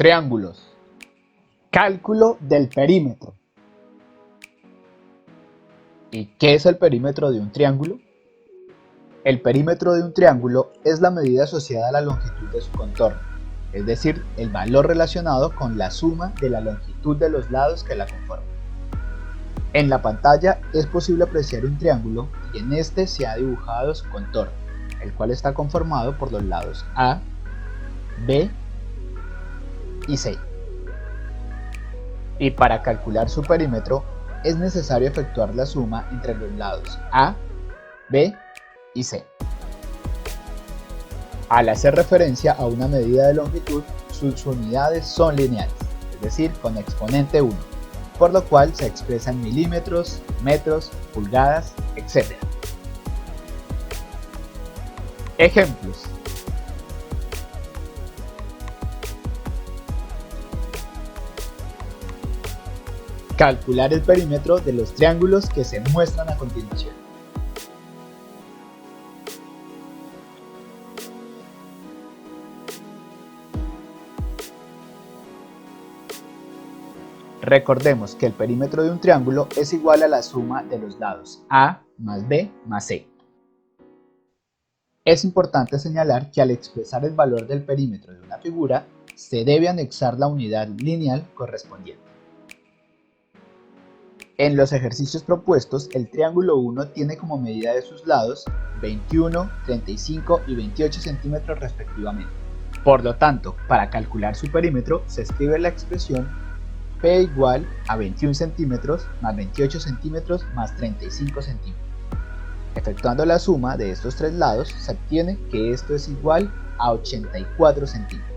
Triángulos. Cálculo del perímetro. ¿Y qué es el perímetro de un triángulo? El perímetro de un triángulo es la medida asociada a la longitud de su contorno, es decir, el valor relacionado con la suma de la longitud de los lados que la conforman. En la pantalla es posible apreciar un triángulo y en este se ha dibujado su contorno, el cual está conformado por los lados A, B y C. Y para calcular su perímetro es necesario efectuar la suma entre los lados A, B y C. Al hacer referencia a una medida de longitud, sus unidades son lineales, es decir, con exponente 1, por lo cual se expresa en milímetros, metros, pulgadas, etc. Ejemplos. Calcular el perímetro de los triángulos que se muestran a continuación. Recordemos que el perímetro de un triángulo es igual a la suma de los lados A más B más C. Es importante señalar que al expresar el valor del perímetro de una figura, se debe anexar la unidad lineal correspondiente. En los ejercicios propuestos, el triángulo 1 tiene como medida de sus lados 21, 35 y 28 centímetros respectivamente. Por lo tanto, para calcular su perímetro, se escribe la expresión P igual a 21 centímetros más 28 centímetros más 35 centímetros. Efectuando la suma de estos tres lados, se obtiene que esto es igual a 84 centímetros.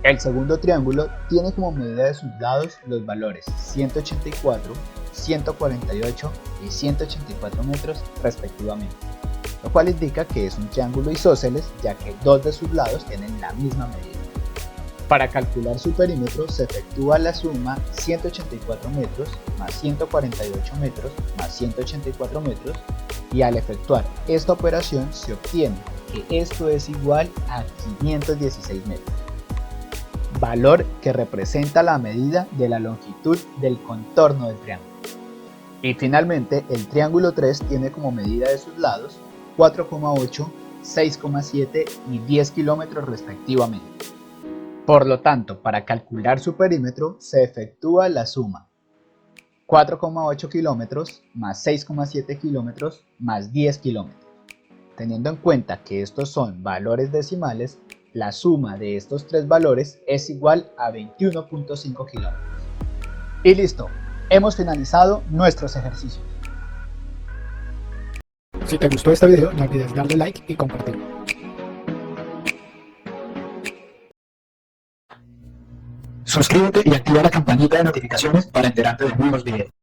El segundo triángulo tiene como medida de sus lados los valores 184, 148 y 184 metros respectivamente, lo cual indica que es un triángulo isósceles ya que dos de sus lados tienen la misma medida. Para calcular su perímetro se efectúa la suma 184 metros más 148 metros más 184 metros y al efectuar esta operación se obtiene que esto es igual a 516 metros. Valor que representa la medida de la longitud del contorno del triángulo. Y finalmente, el triángulo 3 tiene como medida de sus lados 4,8, 6,7 y 10 kilómetros respectivamente. Por lo tanto, para calcular su perímetro se efectúa la suma 4,8 kilómetros más 6,7 kilómetros más 10 kilómetros. Teniendo en cuenta que estos son valores decimales, la suma de estos tres valores es igual a 21,5 kilómetros. Y listo, hemos finalizado nuestros ejercicios. Si te gustó este video, no olvides darle like y compartirlo. Suscríbete y activa la campanita de notificaciones para enterarte de nuevos videos.